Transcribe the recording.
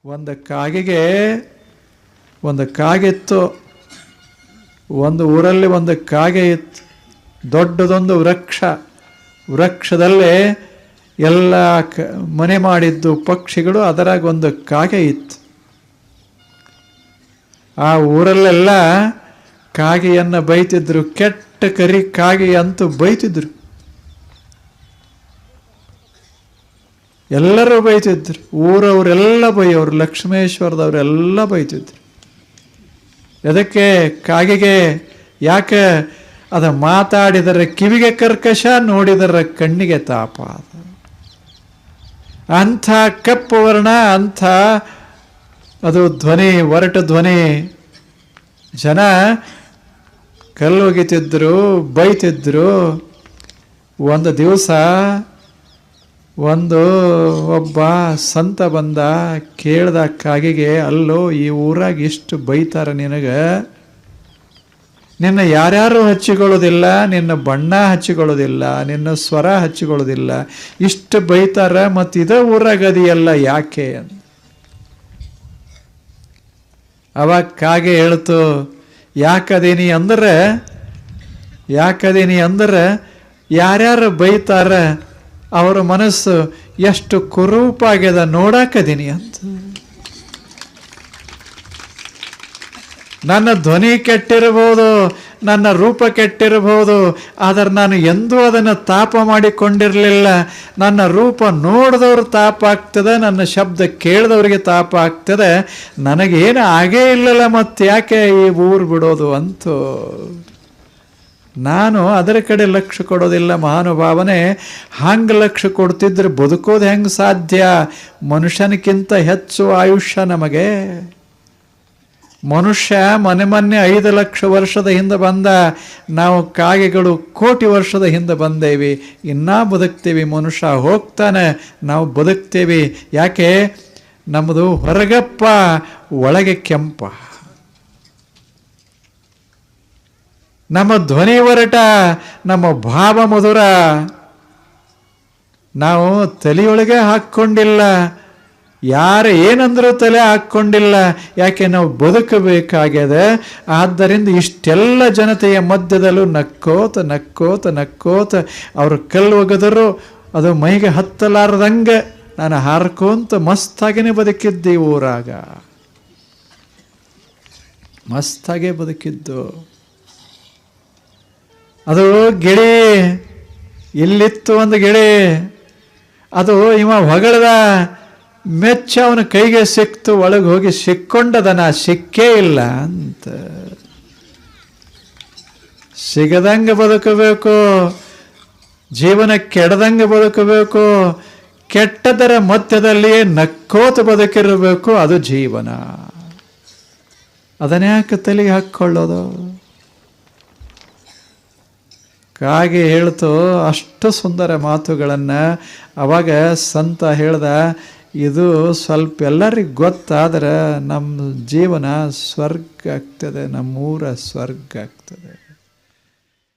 ಒಂದು ಕಾಗೆಗೆ ಒಂದು ಕಾಗಿತ್ತು. ಒಂದು ಊರಲ್ಲಿ ಒಂದು ಕಾಗೆ ಇತ್ತು. ದೊಡ್ಡದೊಂದು ವೃಕ್ಷದಲ್ಲೇ ಎಲ್ಲ ಮನೆ ಮಾಡಿದ್ದು ಪಕ್ಷಿಗಳು, ಅದರಾಗ ಒಂದು ಕಾಗೆ ಇತ್ತು. ಆ ಊರಲ್ಲೆಲ್ಲ ಕಾಗೆಯನ್ನು ಬೈತಿದ್ರು. ಕೆಟ್ಟ ಕರಿ ಕಾಗೆ ಅಂತೂ ಬೈತಿದ್ರು. ಎಲ್ಲರೂ ಬೈತಿದ್ರು. ಊರವರೆಲ್ಲ ಬೈಯೋರು, ಲಕ್ಷ್ಮೇಶ್ವರದವರೆಲ್ಲ ಬೈತಿದ್ರು. ಅದಕ್ಕೆ ಕಾಗೆಗೆ ಯಾಕೆ ಅದು ಮಾತಾಡಿದರೆ ಕಿವಿಗೆ ಕರ್ಕಶ, ನೋಡಿದರೆ ಕಣ್ಣಿಗೆ ತಾಪ. ಅಂಥ ಕಪ್ಪು ವರ್ಣ, ಅಂಥ ಅದು ಧ್ವನಿ, ಒರಟು ಧ್ವನಿ. ಜನ ಕಲ್ಲೊಗಿತಿದ್ರು, ಬೈತಿದ್ರು. ಒಂದು ದಿವಸ ಒಬ್ಬ ಸಂತ ಬಂದ, ಕೇಳ್ದ ಕಾಗೆಗೆ, ಅಲ್ಲೋ ಈ ಊರಾಗ ಇಷ್ಟು ಬೈತಾರ ನಿನಗೆ, ನಿನ್ನ ಯಾರ್ಯಾರು ಹಚ್ಚಿಕೊಳ್ಳೋದಿಲ್ಲ, ನಿನ್ನ ಬಣ್ಣ ಹಚ್ಚಿಕೊಳ್ಳೋದಿಲ್ಲ, ನಿನ್ನ ಸ್ವರ ಹಚ್ಚಿಕೊಳ್ಳೋದಿಲ್ಲ, ಇಷ್ಟು ಬೈತಾರ, ಮತ್ತು ಇದೇ ಊರಾಗದಿಯಲ್ಲ ಯಾಕೆ ಅಂತ. ಅವಾಗ ಕಾಗೆ ಹೇಳ್ತು, ಯಾಕದೀನಿ ಅಂದ್ರೆ ಯಾರ್ಯಾರು ಬೈತಾರ ಅವರ ಮನಸ್ಸು ಎಷ್ಟು ಕುರೂಪಾಗ್ಯದ ನೋಡಾಕದೀನಿ ಅಂತ. ನನ್ನ ಧ್ವನಿ ಕೆಟ್ಟಿರಬಹುದು, ನನ್ನ ರೂಪ ಕೆಟ್ಟಿರಬಹುದು, ಆದರೆ ನಾನು ಎಂದೂ ಅದನ್ನು ತಾಪ ಮಾಡಿಕೊಂಡಿರಲಿಲ್ಲ. ನನ್ನ ರೂಪ ನೋಡಿದವ್ರು ತಾಪ ಆಗ್ತದೆ, ನನ್ನ ಶಬ್ದ ಕೇಳಿದವ್ರಿಗೆ ತಾಪ ಆಗ್ತದೆ, ನನಗೇನು ಆಗೇ ಇಲ್ಲಲ್ಲ, ಮತ್ತೆ ಯಾಕೆ ಈ ಊರು ಬಿಡೋದು ಅಂತೂ. ನಾನು ಅದರ ಕಡೆ ಲಕ್ಷ್ಯ ಕೊಡೋದಿಲ್ಲ ಮಹಾನುಭಾವನೆ. ಹಂಗೆ ಲಕ್ಷ್ಯ ಕೊಡ್ತಿದ್ರೆ ಬದುಕೋದು ಹೆಂಗೆ ಸಾಧ್ಯ? ಮನುಷ್ಯನಕ್ಕಿಂತ ಹೆಚ್ಚು ಆಯುಷ್ಯ ನಮಗೆ. ಮನುಷ್ಯ ಮೊನ್ನೆ 5 ಲಕ್ಷ ವರ್ಷದ ಹಿಂದೆ ಬಂದ, ನಾವು ಕಾಗೆಗಳು ಕೋಟಿ ವರ್ಷದ ಹಿಂದೆ ಬಂದೇವಿ, ಇನ್ನೂ ಬದುಕ್ತೀವಿ. ಮನುಷ್ಯ ಹೋಗ್ತಾನೆ, ನಾವು ಬದುಕ್ತೀವಿ. ಯಾಕೆ? ನಮ್ಮದು ಹೊರಗಪ್ಪ, ಒಳಗೆ ಕೆಂಪ. ನಮ್ಮ ಧ್ವನಿ ಒರಟ, ನಮ್ಮ ಭಾವ ಮಧುರ. ನಾವು ತಲೆಯೊಳಗೆ ಹಾಕ್ಕೊಂಡಿಲ್ಲ, ಯಾರು ಏನಂದ್ರೂ ತಲೆ ಹಾಕ್ಕೊಂಡಿಲ್ಲ. ಯಾಕೆ? ನಾವು ಬದುಕಬೇಕಾಗ್ಯದ. ಆದ್ದರಿಂದ ಇಷ್ಟೆಲ್ಲ ಜನತೆಯ ಮಧ್ಯದಲ್ಲೂ ನಕ್ಕೋತ ನಕ್ಕೋತ ನಕ್ಕೋತ ಅವರು ಕಲ್ಲು ಒಗೆದರು, ಅದು ಮೈಗೆ ಹತ್ತಲಾರದಂಗೆ ನಾನು ಹಾರ್ಕೊಂತ ಮಸ್ತಾಗೇ ಬದುಕಿದ್ದೆ. ಊರಾಗ ಮಸ್ತಾಗೆ ಬದುಕಿದ್ದು. ಅದು ಗಿಳಿ, ಇಲ್ಲಿತ್ತು ಒಂದು ಗಿಳಿ, ಅದು ಇವ ಹೊಗಳದ, ಮೆಚ್ಚ ಅವನ ಕೈಗೆ ಸಿಕ್ತು, ಒಳಗೆ ಹೋಗಿ ಸಿಕ್ಕೊಂಡದನ, ಸಿಕ್ಕೇ ಇಲ್ಲ ಅಂತ. ಸಿಗದಂಗೆ ಬದುಕಬೇಕು, ಜೀವನ ಕೆಡದಂಗೆ ಬದುಕಬೇಕು, ಕೆಟ್ಟದರ ಮಧ್ಯದಲ್ಲಿ ನಕ್ಕೋತ ಬದುಕಿರಬೇಕು, ಅದು ಜೀವನ. ಅದನ್ಯಾಕೆ ತಲೆಗೆ ಹಾಕ್ಕೊಳ್ಳೋದು? ಕಾಗೆ ಹೇಳ್ತು ಅಷ್ಟು ಸುಂದರ ಮಾತುಗಳನ್ನು. ಅವಾಗ ಸಂತ ಹೇಳ್ದ, ಇದು ಸ್ವಲ್ಪ ಎಲ್ಲರಿಗೂ ಗೊತ್ತಾದ್ರೆ ನಮ್ಮ ಜೀವನ ಸ್ವರ್ಗ ಆಗ್ತದೆ, ನಮ್ಮೂರ ಸ್ವರ್ಗ ಆಗ್ತದೆ.